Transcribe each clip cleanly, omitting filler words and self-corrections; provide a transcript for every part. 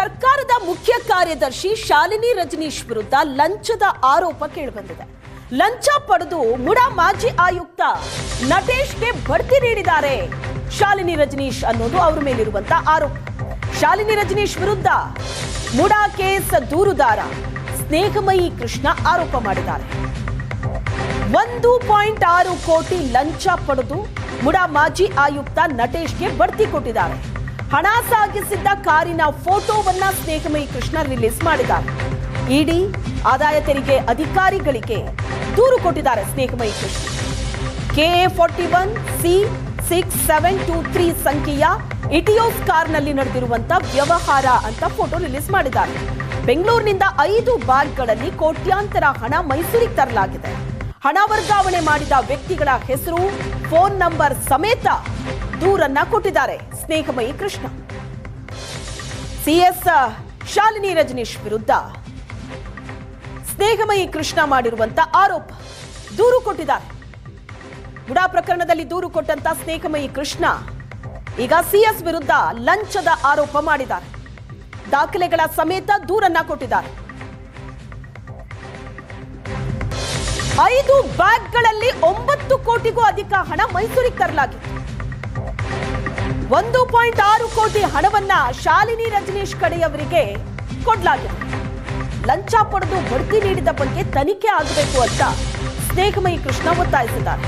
ಸರ್ಕಾರದ ಮುಖ್ಯ ಕಾರ್ಯದರ್ಶಿ ಶಾಲಿನಿ ರಜನೀಶ್ ವಿರುದ್ಧ ಲಂಚದ ಆರೋಪ ಕೇಳಿಬಂದಿದೆ. ಲಂಚ ಪಡೆದು ಮುಡಾ ಮಾಜಿ ಆಯುಕ್ತ ನಟೇಶ್ಗೆ ಬಡ್ತಿ ನೀಡಿದ್ದಾರೆ ಶಾಲಿನಿ ರಜನೀಶ್ ಅನ್ನೋದು ಅವರ ಮೇಲಿರುವಂತ ಆರೋಪ. ಶಾಲಿನಿ ರಜನೀಶ್ ವಿರುದ್ಧ ಮುಡಾ ಕೇಸ್ ದೂರುದಾರ ಸ್ನೇಹಮಯಿ ಕೃಷ್ಣ ಆರೋಪ ಮಾಡಿದ್ದಾರೆ. 1.6 ಕೋಟಿ ಲಂಚ ಪಡೆದು ಮುಡಾ ಮಾಜಿ ಆಯುಕ್ತ ನಟೇಶ್ಗೆ ಬಡ್ತಿ ಕೊಟ್ಟಿದ್ದಾರೆ. ಹಣ ಸಾಗಿಸಿದ್ದ ಕಾರಿನ ಫೋಟೋವನ್ನ ಸ್ನೇಹಮಯಿ ಕೃಷ್ಣ ರಿಲೀಸ್ ಮಾಡಿದ್ದಾರೆ. ಇಡಿ ಆದಾಯ ತೆರಿಗೆ ಅಧಿಕಾರಿಗಳಿಗೆ ದೂರು ಕೊಟ್ಟಿದ್ದಾರೆ ಸ್ನೇಹಮಯಿ ಕೃಷ್ಣ. KA41C6723 ಸಂಖ್ಯೆಯ ಇಟಿಯೋಸ್ ಕಾರ್ನಲ್ಲಿ ನಡೆದಿರುವಂತ ವ್ಯವಹಾರ ಅಂತ ಫೋಟೋ ರಿಲೀಸ್ ಮಾಡಿದ್ದಾರೆ. ಬೆಂಗಳೂರಿನಿಂದ 5 ಬ್ಯಾಗ್ಗಳಲ್ಲಿ ಕೋಟ್ಯಾಂತರ ಹಣ ಮೈಸೂರಿಗೆ ತರಲಾಗಿದೆ. ಹಣ ವರ್ಗಾವಣೆ ಮಾಡಿದ ವ್ಯಕ್ತಿಗಳ ಹೆಸರು, ಫೋನ್ ನಂಬರ್ ಸಮೇತ ದೂರನ್ನ ಕೊಟ್ಟಿದ್ದಾರೆ ಸ್ನೇಹಮಯಿ ಕೃಷ್ಣ. ಸಿಎಸ್ ಶಾಲಿನಿ ರಜನೀಶ್ ವಿರುದ್ಧ ಸ್ನೇಹಮಯಿ ಕೃಷ್ಣ ಮಾಡಿರುವಂತ ಆರೋಪ, ದೂರು ಕೊಟ್ಟಿದ್ದಾರೆ. ಮುಡಾ ಪ್ರಕರಣದಲ್ಲಿ ದೂರು ಕೊಟ್ಟಂತ ಸ್ನೇಹಮಯಿ ಕೃಷ್ಣ ಈಗ ಸಿಎಸ್ ವಿರುದ್ಧ ಲಂಚದ ಆರೋಪ ಮಾಡಿದ್ದಾರೆ. ದಾಖಲೆಗಳ ಸಮೇತ ದೂರನ್ನ ಕೊಟ್ಟಿದ್ದಾರೆ. 5 ಬ್ಯಾಗ್ಗಳಲ್ಲಿ 9 ಕೋಟಿಗೂ ಅಧಿಕ ಹಣ ಮೈಸೂರಿಗೆ ತರಲಾಗಿದೆ. 1.6 ಕೋಟಿ ಹಣವನ್ನ ಶಾಲಿನಿ ರಜನೀಶ್ ಕಡೆಯವರಿಗೆ ಕೊಡಲಾಗಿದೆ. ಲಂಚ ಪಡೆದು ಬಡ್ತಿ ನೀಡಿದ ಬಗ್ಗೆ ತನಿಖೆ ಆಗಬೇಕು ಅಂತ ಸ್ನೇಹಮಯಿ ಕೃಷ್ಣ ಒತ್ತಾಯಿಸಿದ್ದಾರೆ.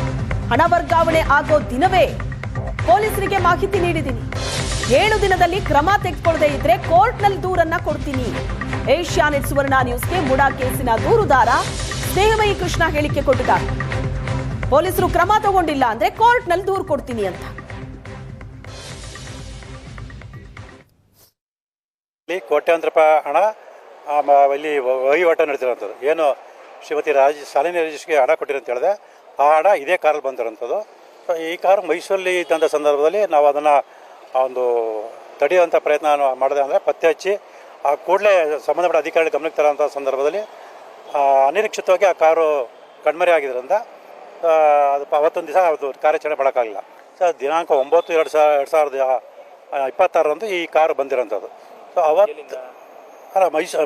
ಹಣ ವರ್ಗಾವಣೆ ಆಗೋ ದಿನವೇ ಪೊಲೀಸರಿಗೆ ಮಾಹಿತಿ ನೀಡಿದ್ದೀನಿ. 7 ದಿನದಲ್ಲಿ ಕ್ರಮ ತೆಗೆದುಕೊಳ್ಳದೆ ಇದ್ರೆ ಕೋರ್ಟ್ನಲ್ಲಿ ದೂರನ್ನ ಕೊಡ್ತೀನಿ. ಏಷ್ಯಾನೆಟ್ ಸುವರ್ಣ ನ್ಯೂಸ್ಗೆ ಮುಡಾ ಕೇಸಿನ ದೂರುದಾರ ಸ್ನೇಹಮಯಿ ಕೃಷ್ಣ ಹೇಳಿಕೆ ಕೊಟ್ಟಿದ್ದಾರೆ. ಪೊಲೀಸರು ಕ್ರಮ ತಗೊಂಡಿಲ್ಲ ಅಂದ್ರೆ ಕೋರ್ಟ್ನಲ್ಲಿ ದೂರು ಕೊಡ್ತೀನಿ ಅಂತ. ಕೋಟ್ಯಾಂತರ ರೂಪಾಯಿ ಹಣ ಇಲ್ಲಿ ವಹಿವಾಟ ನಡೆದಿರೋಂಥದ್ದು. ಏನು ಶ್ರೀಮತಿ ಶಾಲಿನಿ ರಜನೀಶ್ಗೆ ಹಣ ಕೊಟ್ಟಿರಂತ ಹೇಳಿದೆ, ಆ ಹಣ ಇದೇ ಕಾರಲ್ಲಿ ಬಂದಿರೋಂಥದ್ದು. ಈ ಕಾರು ಮೈಸೂರಲ್ಲಿ ಇದ್ದಂಥ ಸಂದರ್ಭದಲ್ಲಿ ನಾವು ಅದನ್ನು ಒಂದು ತಡೆಯುವಂಥ ಪ್ರಯತ್ನ ಮಾಡಿದೆ. ಅಂದರೆ ಪತ್ತೆ ಹಚ್ಚಿ ಆ ಕೂಡಲೇ ಸಂಬಂಧಪಟ್ಟ ಅಧಿಕಾರಿಗಳ ಗಮನಕ್ಕೆ ತರೋಂಥ ಸಂದರ್ಭದಲ್ಲಿ ಅನಿರೀಕ್ಷಿತವಾಗಿ ಆ ಕಾರು ಕಣ್ಮರೆ ಆಗಿದ್ದರಿಂದ ಅದು ಅವತ್ತೊಂದು ದಿವಸ ಅದು ಕಾರ್ಯಾಚರಣೆ ಮಾಡೋಕ್ಕಾಗಲಿಲ್ಲ. ದಿನಾಂಕ 9/2/2026 ಈ ಕಾರು ಬಂದಿರೋಂಥದ್ದು. ಸೊ ಅವತ್ತು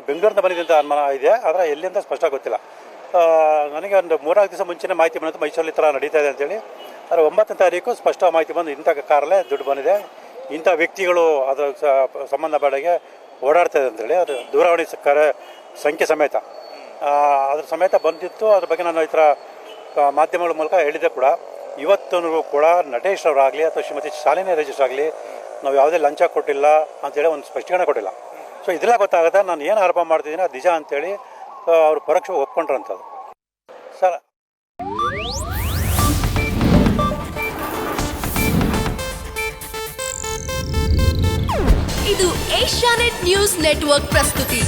ಬೆಂಗಳೂರಿಂದ ಬಂದಿದೆ ಅಂತ ಅನುಮಾನ ಇದೆ, ಆದರೆ ಎಲ್ಲಿಂದ ಸ್ಪಷ್ಟ ಗೊತ್ತಿಲ್ಲ. ನನಗೆ ಒಂದು 3-4 ದಿವಸ ಮುಂಚೆನೇ ಮಾಹಿತಿ ಬಂತು ಮೈಸೂರಲ್ಲಿ ಈ ಥರ ನಡೀತಾ ಇದೆ ಅಂತೇಳಿ. ಆದರೆ 9ನೇ ತಾರೀಕು ಸ್ಪಷ್ಟ ಮಾಹಿತಿ ಬಂದು ಇಂಥ ಕಾರಲ್ಲೇ ದುಡ್ಡು ಬಂದಿದೆ, ಇಂಥ ವ್ಯಕ್ತಿಗಳು ಅದರ ಸಂಬಂಧಪಟ್ಟಾಗೆ ಓಡಾಡ್ತಾ ಇದೆ ಅಂತೇಳಿ ಅದು ದೂರವಾಣಿ ಸಂಖ್ಯೆ ಸಮೇತ ಅದ್ರ ಸಮೇತ ಬಂದಿತ್ತು. ಅದ್ರ ಬಗ್ಗೆ ನಾನು ಈ ಥರ ಮಾಧ್ಯಮಗಳ ಮೂಲಕ ಹೇಳಿದೆ ಕೂಡ. ಇವತ್ತೂ ಕೂಡ ನಟೇಶ್ ಅವರಾಗಲಿ ಅಥವಾ ಶ್ರೀಮತಿ ಶಾಲಿನಿ ರಜನೀಶ್ ಆಗಲಿ ನಾವು ಯಾವುದೇ ಲಂಚ ಕೊಟ್ಟಿಲ್ಲ ಅಂತೇಳಿ ಒಂದು ಸ್ಪಷ್ಟೀಕರಣ ಕೊಟ್ಟಿಲ್ಲ. ಸೊ ಇದೆಲ್ಲ ಗೊತ್ತಾಗುತ್ತೆ ನಾನು ಏನು ಆರೋಪ ಮಾಡ್ತಿದ್ದೀನಿ ಅದು ನಿಜ ಅಂತೇಳಿ ಅವರು ಪರೋಕ್ಷವಾಗಿ ಒಪ್ಕೊಂಡ್ರಂಥದ್ದು. ಸರ್, ಇದು ಏಷ್ಯಾನೆಟ್ ನ್ಯೂಸ್ ನೆಟ್ವರ್ಕ್ ಪ್ರಸ್ತುತಿ.